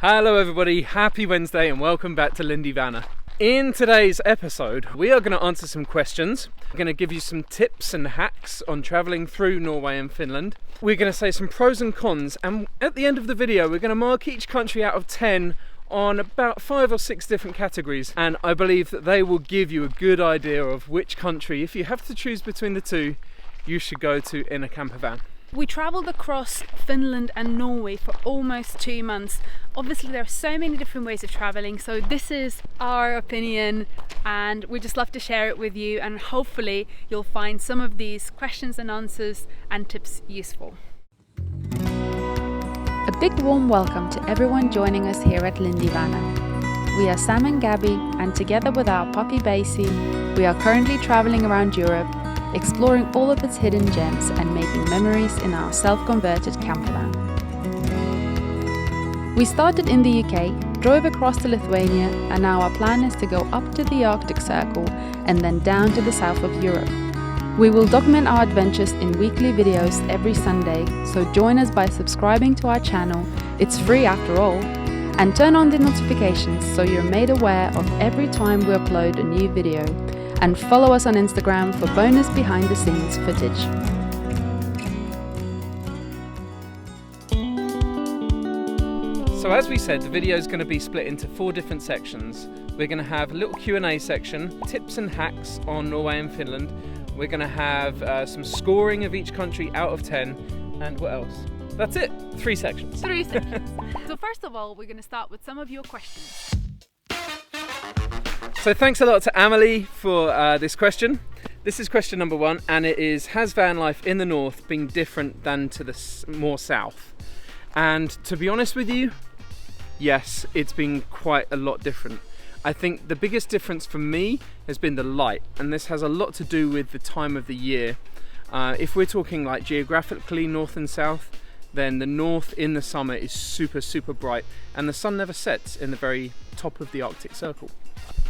Hello everybody, happy Wednesday and welcome back to Lindy Vanna. In today's episode, we are going to answer some questions. We're going to give you some tips and hacks on travelling through Norway and Finland. We're going to say some pros and cons, and at the end of the video, we're going to mark each country out of 10 on about 5 or 6 different categories. And I believe that they will give you a good idea of which country, if you have to choose between the two, you should go to in a camper van. We travelled across Finland and Norway for almost 2 months. Obviously there are so many different ways of travelling, so this is our opinion and we just love to share it with you, and hopefully you'll find some of these questions and answers and tips useful. A big warm welcome to everyone joining us here at Lindy Vanna. We are Sam and Gabi, and together with our puppy Basie, we are currently travelling around Europe, exploring all of its hidden gems and making memories in our self-converted camper van. We started in the UK, drove across to Lithuania, and now our plan is to go up to the Arctic Circle and then down to the south of Europe. We will document our adventures in weekly videos every Sunday, so join us by subscribing to our channel, it's free after all, and turn on the notifications so you're made aware of every time we upload a new video. And follow us on Instagram for bonus behind the scenes footage. So as we said, the video is going to be split into 4 different sections. We're going to have a little Q&A section, tips and hacks on Norway and Finland. We're going to have some scoring of each country out of 10, and what else? That's it, 3 sections. 3 sections. So first of all, we're going to start with some of your questions. So thanks a lot to Amelie for this question. This is question number 1, and it is, has van life in the north been different than to the more south? And to be honest with you, yes, it's been quite a lot different. I think the biggest difference for me has been the light, and this has a lot to do with the time of the year. If we're talking like geographically north and south, then the north in the summer is super bright, and the sun never sets in the very top of the Arctic Circle.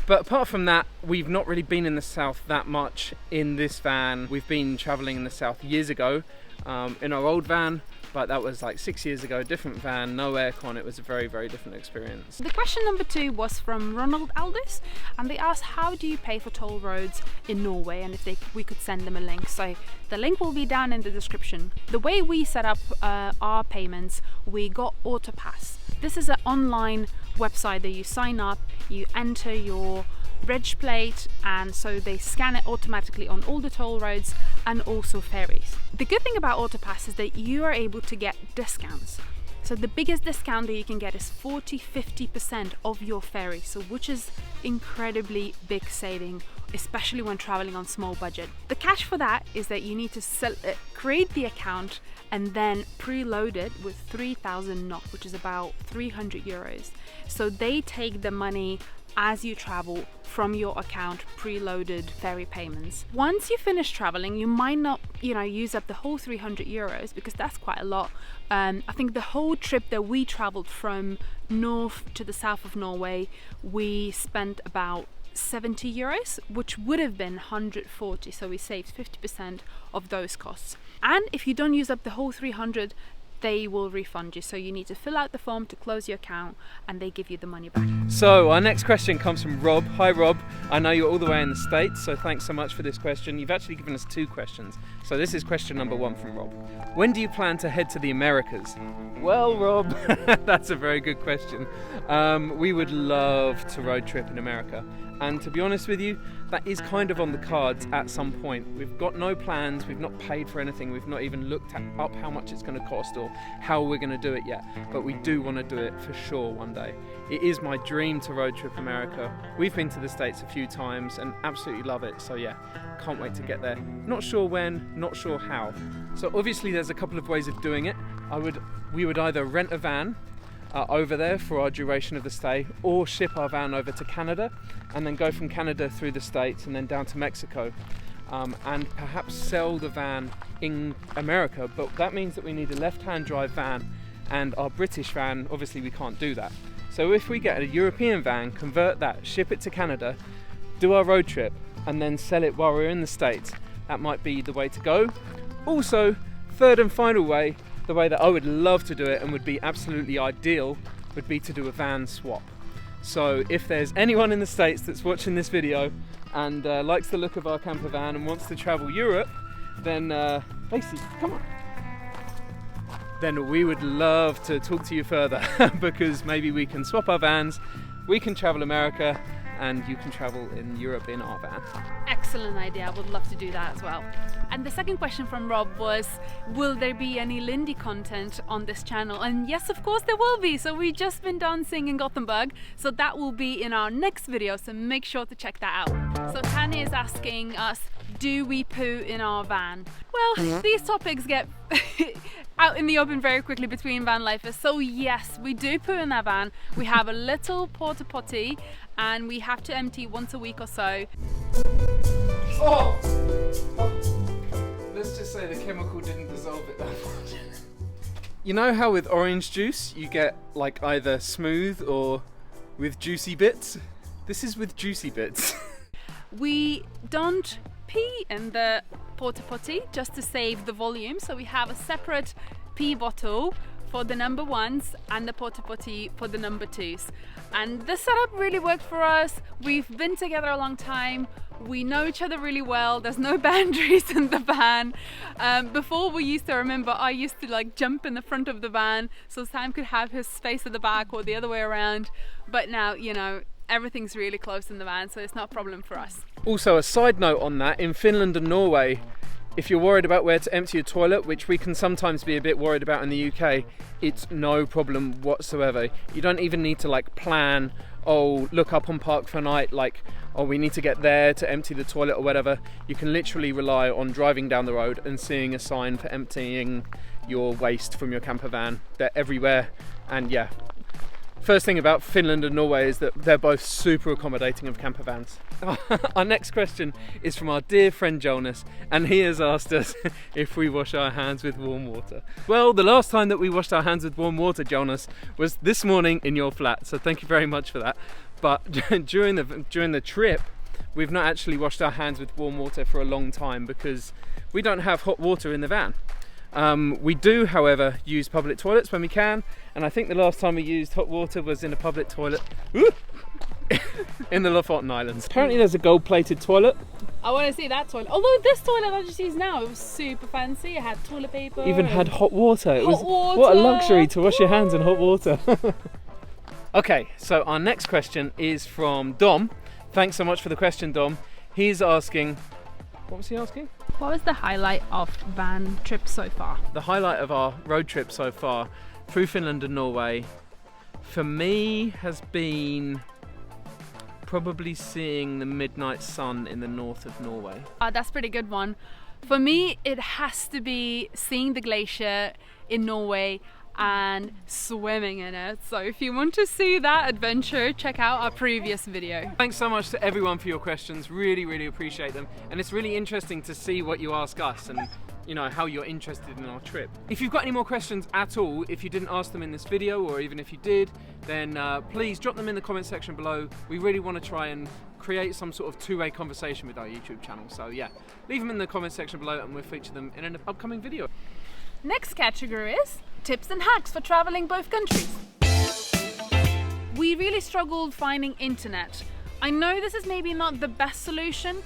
But apart from that, we've not really been in the south that much in this van. We've been travelling in the south years ago in our old van, but that was like 6 years ago, different van, no aircon. It was a very different experience. The question number 2 was from Ronald Aldous, and they asked, how do you pay for toll roads in Norway, and if we could send them a link. So the link will be down in the description. The way we set up our payments, we got AutoPass. This is an online website that you sign up, you enter your reg plate, and so they scan it automatically on all the toll roads and also ferries. The good thing about AutoPass is that you are able to get discounts. So the biggest discount that you can get is 40-50% of your ferry, so which is incredibly big saving, especially when traveling on small budget. The catch for that is that you need to create the account and then preload it with 3,000 NOK, which is about 300 euros. So they take the money as you travel from your account, preloaded ferry payments. Once you finish traveling, you might not, use up the whole 300 euros because that's quite a lot. I think the whole trip that we traveled from north to the south of Norway, we spent about 70 euros, which would have been 140, so we saved 50% of those costs. And if you don't use up the whole 300, they will refund you, so you need to fill out the form to close your account and they give you the money back. So our next question comes from Rob. Hi Rob, I know you're all the way in the States, so thanks so much for this question. You've actually given us 2 questions. So this is question number 1 from Rob. When do you plan to head to the Americas? Well Rob, that's a very good question. We would love to road trip in America. And to be honest with you, that is kind of on the cards at some point. We've got no plans, we've not paid for anything, we've not even looked up how much it's going to cost or how we're going to do it yet. But we do want to do it for sure one day. It is my dream to road trip America. We've been to the States a few times and absolutely love it. So yeah, can't wait to get there. Not sure when, not sure how. So obviously there's a couple of ways of doing it. We would either rent a van over there for our duration of the stay, or ship our van over to Canada and then go from Canada through the States and then down to Mexico, and perhaps sell the van in America. But that means that we need a left-hand drive van, and our British van, obviously we can't do that. So if we get a European van, convert that, ship it to Canada, do our road trip and then sell it while we're in the States, that might be the way to go. Also, third and final way, the way that I would love to do it and would be absolutely ideal, would be to do a van swap. So if there's anyone in the States that's watching this video and likes the look of our camper van and wants to travel Europe, then Lacey, come on. Then we would love to talk to you further because maybe we can swap our vans, we can travel America, and you can travel in Europe in our van. Excellent idea, I would love to do that as well. And the second question from Rob was, will there be any Lindy content on this channel? And yes, of course there will be. So we've just been dancing in Gothenburg, so that will be in our next video, so make sure to check that out. So Tanya is asking us, do we poo in our van? Well, these topics get out in the open very quickly between van lifers. So yes, we do poo in our van. We have a little porta potty and we have to empty once a week or so. Oh! Let's just say the chemical didn't dissolve it that much. You know how with orange juice you get like either smooth or with juicy bits? This is with juicy bits. We don't pee in the porta potty just to save the volume, so we have a separate pee bottle for the number ones and the porta potty for the number twos. And this setup really worked for us. We've been together a long time. We know each other really well. There's no boundaries in the van. Before we used to, remember, I used to like jump in the front of the van so Sam could have his space at the back or the other way around. But now, you know, everything's really close in the van, so it's not a problem for us. Also, a side note on that, in Finland and Norway, if you're worried about where to empty your toilet, which we can sometimes be a bit worried about in the UK, it's no problem whatsoever. You don't even need to like plan, oh, look up on Park for Night, like, oh, we need to get there to empty the toilet or whatever. You can literally rely on driving down the road and seeing a sign for emptying your waste from your camper van. They're everywhere, and yeah. First thing about Finland and Norway is that they're both super accommodating of camper vans. Our next question is from our dear friend Jonas, and he has asked us if we wash our hands with warm water. Well, the last time that we washed our hands with warm water, Jonas, was this morning in your flat, so thank you very much for that. But during the trip, we've not actually washed our hands with warm water for a long time because we don't have hot water in the van. We do, however, use public toilets when we can, and I think the last time we used hot water was in a public toilet in the Lofoten Islands. Apparently there's a gold-plated toilet. I want to see that toilet. Although this toilet I just use now, it was super fancy. It had toilet paper. Even had hot water. What a luxury to wash your hands in hot water. Okay, so our next question is from Dom. Thanks so much for the question, Dom. He's asking, what was he asking? What was the highlight of van trip so far? The highlight of our road trip so far through Finland and Norway for me has been probably seeing the midnight sun in the north of Norway. That's a pretty good one. For me, it has to be seeing the glacier in Norway and swimming in it. So if you want to see that adventure, check out our previous video. Thanks so much to everyone for your questions. Really appreciate them. And it's really interesting to see what you ask us and you know how you're interested in our trip. If you've got any more questions at all, if you didn't ask them in this video or even if you did, then please drop them in the comment section below. We really want to try and create some sort of two-way conversation with our YouTube channel. So yeah, leave them in the comment section below and we'll feature them in an upcoming video. Next category is tips and hacks for traveling both countries. We really struggled finding internet. I know this is maybe not the best solution,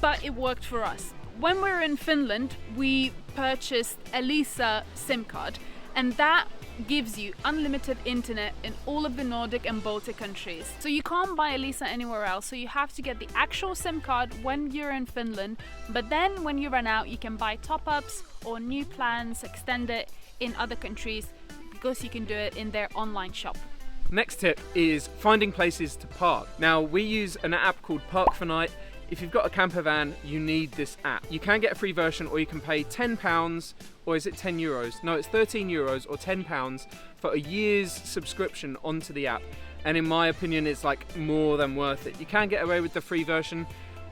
but it worked for us. When we were in Finland, we purchased Elisa SIM card, and that gives you unlimited internet in all of the Nordic and Baltic countries. So you can't buy Elisa anywhere else, so you have to get the actual SIM card when you're in Finland, but then when you run out, you can buy top-ups or new plans, extend it in other countries, because you can do it in their online shop. Next tip is finding places to park. Now, we use an app called Park for Night. If you've got a camper van, you need this app. You can get a free version, or you can pay £10, or is it €10? No, it's €13 or £10 for a year's subscription onto the app. And in my opinion, it's like more than worth it. You can get away with the free version,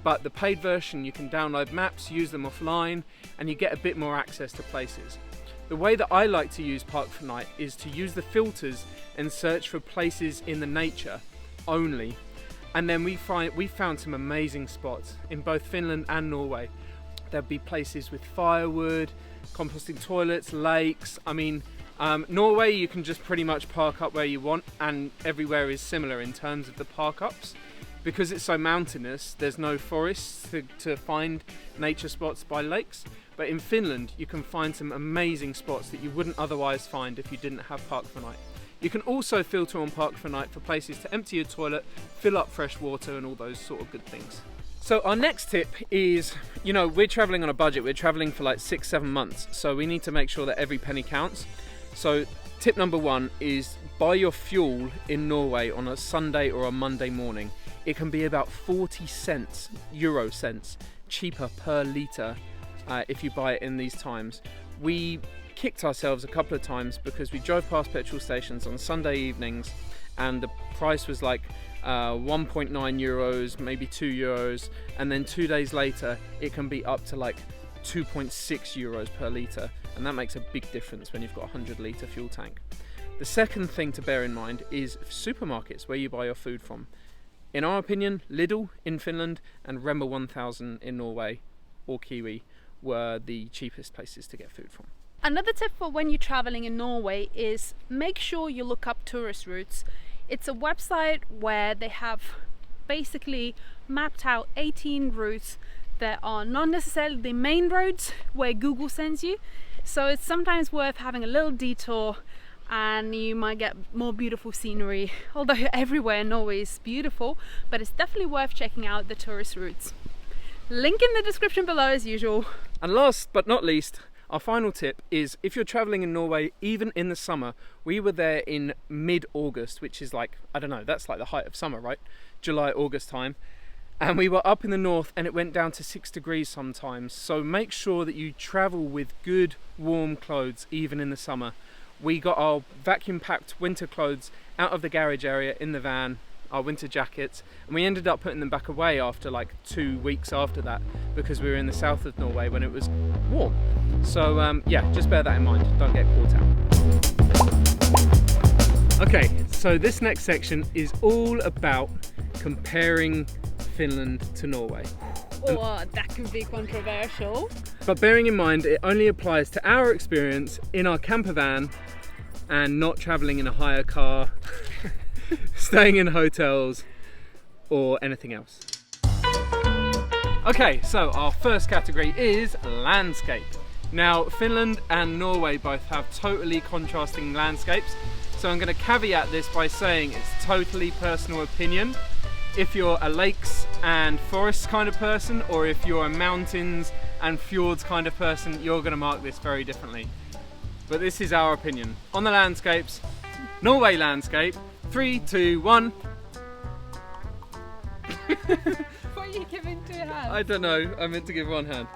but the paid version, you can download maps, use them offline, and you get a bit more access to places. The way that I like to use Park for Night is to use the filters and search for places in the nature only. And then we found some amazing spots in both Finland and Norway. There'd be places with firewood, composting toilets, lakes. I mean, Norway, you can just pretty much park up where you want, and everywhere is similar in terms of the park ups. Because it's so mountainous, there's no forests to find nature spots by lakes. But in Finland, you can find some amazing spots that you wouldn't otherwise find if you didn't have Park for Night. You can also filter on Park for Night for places to empty your toilet, fill up fresh water, and all those sort of good things. So our next tip is, you know, we're traveling on a budget. We're traveling for like 6-7 months. So we need to make sure that every penny counts. So tip number 1 is buy your fuel in Norway on a Sunday or a Monday morning. It can be about 40 cents, euro cents, cheaper per litre if you buy it in these times. We kicked ourselves a couple of times because we drove past petrol stations on Sunday evenings and the price was like 1.9 euros, maybe 2 euros, and then 2 days later it can be up to like 2.6 euros per litre, and that makes a big difference when you've got a 100 litre fuel tank. The second thing to bear in mind is supermarkets, where you buy your food from. In our opinion, Lidl in Finland and Rema 1000 in Norway, or Kiwi, were the cheapest places to get food from. Another tip for when you're traveling in Norway is make sure you look up tourist routes. It's a website where they have basically mapped out 18 routes that are not necessarily the main roads where Google sends you. So it's sometimes worth having a little detour and you might get more beautiful scenery. Although everywhere in Norway is beautiful, but it's definitely worth checking out the tourist routes. Link in the description below as usual. And last but not least, our final tip is if you're traveling in Norway, even in the summer, we were there in mid-August, which is like, I don't know, that's like the height of summer, right? July, August time. And we were up in the north and it went down to 6 degrees sometimes. So make sure that you travel with good warm clothes, even in the summer. We got our vacuum packed winter clothes out of the garage area in the van, our winter jackets, and we ended up putting them back away after like 2 weeks after that because we were in the south of Norway when it was warm. So yeah, just bear that in mind, don't get caught out. Okay, so this next section is all about comparing Finland to Norway. Oh, that can be controversial. But bearing in mind it only applies to our experience in our camper van and not travelling in a hire car, staying in hotels or anything else. Okay, so our first category is landscape. Now, Finland and Norway both have totally contrasting landscapes, so I'm going to caveat this by saying it's totally personal opinion. If you're a lakes and forests kind of person, or if you're a mountains and fjords kind of person, you're going to mark this very differently. But this is our opinion. On the landscapes, Norway landscape, 3, 2, 1. What are you giving 2 hands? I don't know, I meant to give 1 hand.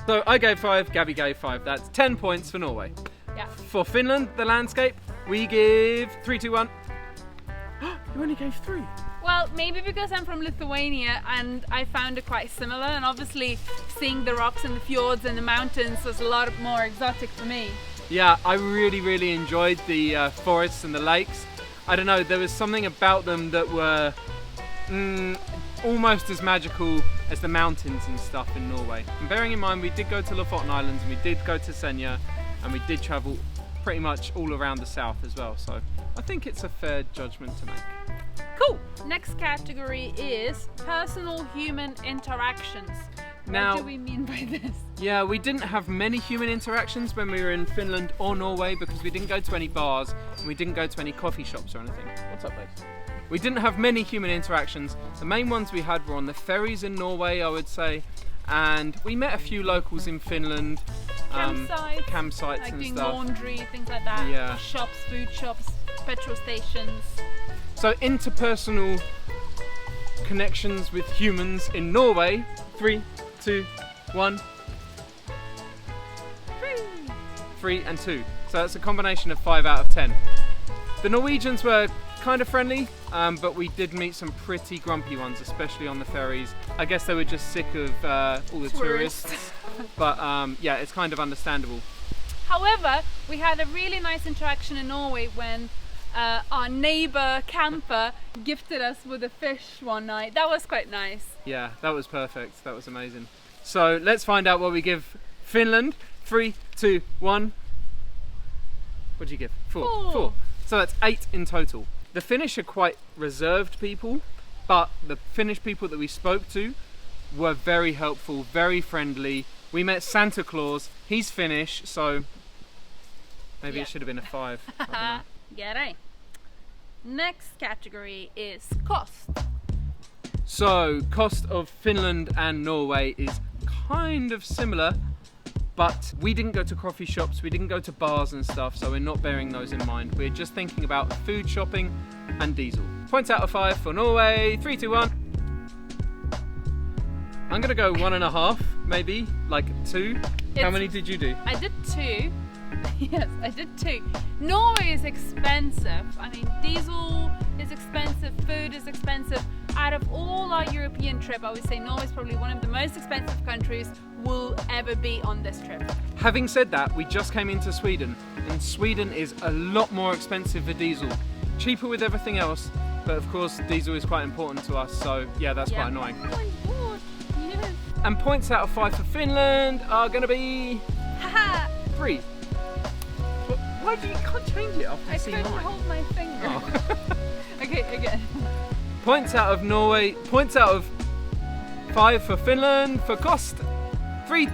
So I gave 5, Gabi gave 5. That's 10 points for Norway. Yeah. For Finland, the landscape, we give 3, 2, 1. You only gave 3. Well, maybe because I'm from Lithuania and I found it quite similar, and obviously seeing the rocks and the fjords and the mountains was a lot more exotic for me. Yeah, I really enjoyed the forests and the lakes. I don't know, there was something about them that were almost as magical as the mountains and stuff in Norway. And bearing in mind we did go to Lofoten Islands and we did go to Senja and we did travel pretty much all around the south as well, so I think it's a fair judgment to make. Cool! Next category is personal human interactions. Now, what do we mean by this? Yeah, we didn't have many human interactions when we were in Finland or Norway because we didn't go to any bars and we didn't go to any coffee shops or anything. What's up, babe? We didn't have many human interactions. The main ones we had were on the ferries in Norway, I would say, and we met a few locals in Finland. Campsites like and doing stuff. Laundry, things like that. Yeah. Shops, food shops, petrol stations. So interpersonal connections with humans in Norway. 3, 2, 1. 3 and 2. So that's a combination of 5 out of 10. The Norwegians were kind of friendly, but we did meet some pretty grumpy ones, especially on the ferries. I guess they were just sick of all the tourists. But yeah, it's kind of understandable. However, we had a really nice interaction in Norway when our neighbor camper gifted us with a fish one night. That was quite nice. Yeah, that was perfect. That was amazing. So let's find out what we give Finland. 3, 2, 1. What do you give? 4. 4. 4. So that's 8 in total. The Finnish are quite reserved people, but the Finnish people that we spoke to were very helpful, very friendly. We met Santa Claus. He's Finnish, so maybe it should have been a 5. I don't know. Yeah, right. Next category is cost. So, cost of Finland and Norway is kind of similar, but we didn't go to coffee shops, we didn't go to bars and stuff, so we're not bearing those in mind. We're just thinking about food shopping and diesel. Points out of 5 for Norway. 3, 2, 1. I'm gonna go 1.5, maybe, like 2. How many did you do? I did 2. Yes, I did 2. Norway is expensive. I mean, diesel is expensive, food is expensive. Out of all our European trip, I would say Norway is probably one of the most expensive countries we'll ever be on this trip. Having said that, we just came into Sweden, and Sweden is a lot more expensive for diesel. Cheaper with everything else, but of course diesel is quite important to us, so yeah, that's quite annoying. Oh my god, yes. And points out of 5 for Finland are gonna be 3. Why do you can't change it after I you see couldn't mine? hold my finger. Oh. Okay, again. Points out of Norway, points out of 5 for Finland for cost. 3,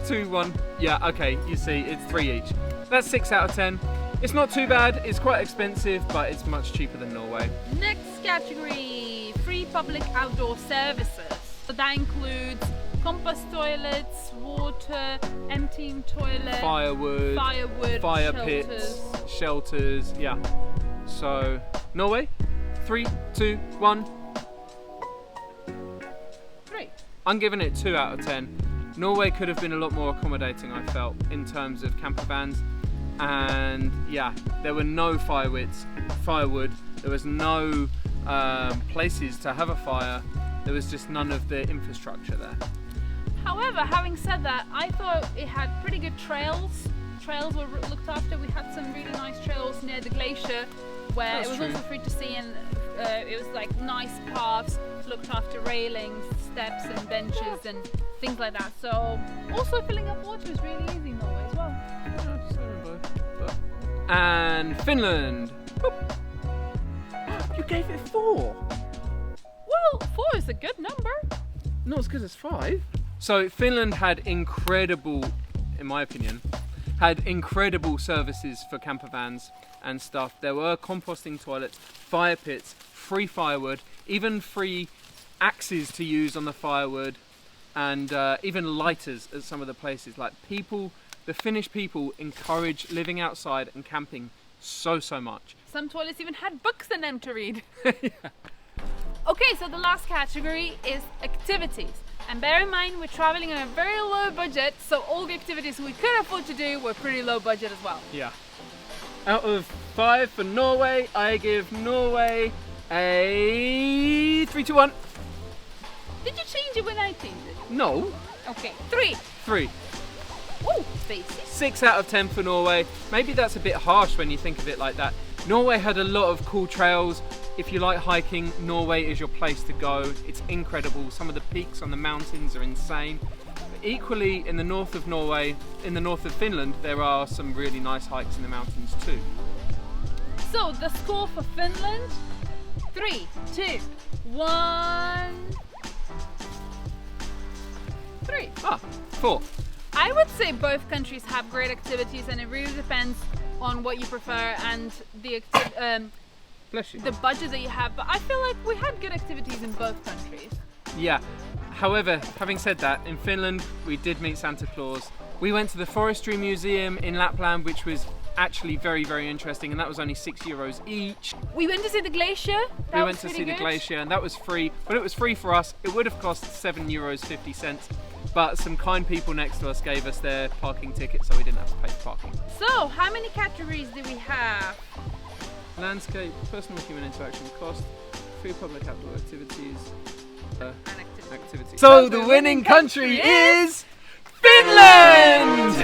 2, 1. Yeah, okay, you see, it's 3 each. That's 6 out of 10. It's not too bad, it's quite expensive, but it's much cheaper than Norway. Next category, free public outdoor services. So that includes compost toilets, water, emptying toilets, Firewood, fire pits, shelters, yeah. So, Norway, 3, 2, 1. 3. I'm giving it 2 out of 10. Norway could have been a lot more accommodating, I felt, in terms of camper vans. And yeah, there were no firewood, there was no places to have a fire, there was just none of the infrastructure there. However, having said that, I thought it had pretty good trails. Trails were looked after. We had some really nice trails near the glacier where That's it was true. also free to see, and it was like nice paths, looked after railings, steps and benches and things like that. So also filling up water is really easy in Norway as well. And Finland. You gave it 4. Well, 4 is a good number. Not as good as 5. So Finland had incredible, in my opinion, had incredible services for camper vans and stuff. There were composting toilets, fire pits, free firewood, even free axes to use on the firewood, and even lighters at some of the places. Like the Finnish people encourage living outside and camping so much. Some toilets even had books in them to read. Okay, so the last category is activities. And bear in mind, we're traveling on a very low budget, so all the activities we could afford to do were pretty low budget as well. Yeah. Out of 5 for Norway, I give Norway a 3, 2, 1. Did you change it when I changed it? No. Okay, 3. 3. Ooh, basic. 6 out of 10 for Norway. Maybe that's a bit harsh when you think of it like that. Norway had a lot of cool trails. If you like hiking, Norway is your place to go. It's incredible. Some of the peaks on the mountains are insane. But equally, in the north of Norway, in the north of Finland, there are some really nice hikes in the mountains too. So the score for Finland, 3, 2, 1, 3. 4. I would say both countries have great activities, and it really depends on what you prefer and the Bless you. the budget that you have. But I feel like we had good activities in both countries. Yeah. However, having said that, in Finland we did meet Santa Claus. We went to the Forestry Museum in Lapland, which was actually very interesting, and that was only €6 each. We went to see the glacier. We went to see the glacier, and that was free. But it was free for us. It would have cost €7.50, but some kind people next to us gave us their parking ticket, so we didn't have to pay for parking. So, how many categories do we have? Landscape, personal human interaction, cost, free public outdoor activities, activities. So the winning country is Finland!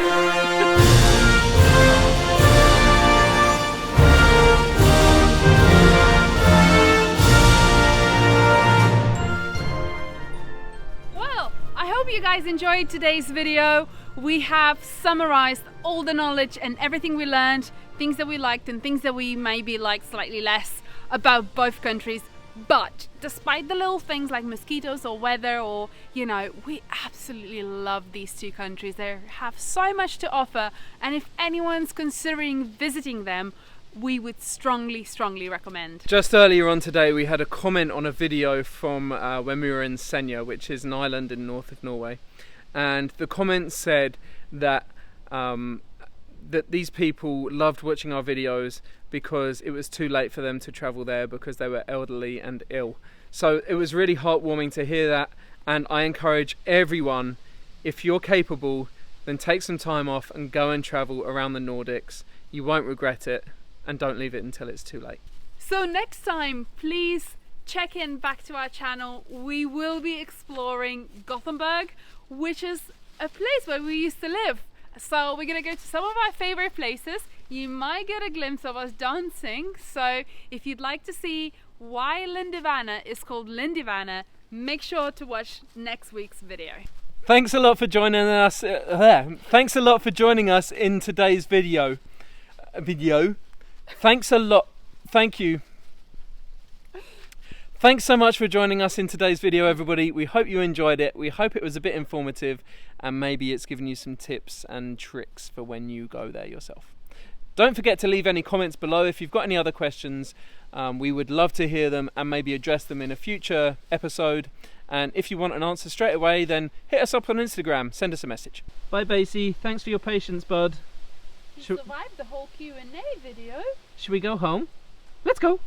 Well, I hope you guys enjoyed today's video. We have summarized all the knowledge and everything we learned things that we liked and things that we maybe liked slightly less about both countries. But despite the little things like mosquitoes or weather or, you know, we absolutely love these two countries. They have so much to offer, and if anyone's considering visiting them, we would strongly recommend. Just earlier on today we had a comment on a video from when we were in Senja, which is an island in north of Norway, and the comment said that that these people loved watching our videos because it was too late for them to travel there because they were elderly and ill. So it was really heartwarming to hear that, and I encourage everyone, if you're capable, then take some time off and go and travel around the Nordics. You won't regret it, and don't leave it until it's too late. So next time, please check in back to our channel. We will be exploring Gothenburg, which is a place where we used to live. So we're gonna go to some of our favorite places. You might get a glimpse of us dancing. So if you'd like to see why Lindyvana is called Lindyvana, make sure to watch next week's video. Thanks a lot for joining us. Thanks a lot for joining us in today's video. Thanks a lot. Thank you. Thanks so much for joining us in today's video, everybody. We hope you enjoyed it. We hope it was a bit informative, and maybe it's given you some tips and tricks for when you go there yourself. Don't forget to leave any comments below if you've got any other questions. We would love to hear them and maybe address them in a future episode. And if you want an answer straight away, then hit us up on Instagram, send us a message. Bye, Basie. Thanks for your patience, bud. You survived the whole Q&A video. Should we go home? Let's go.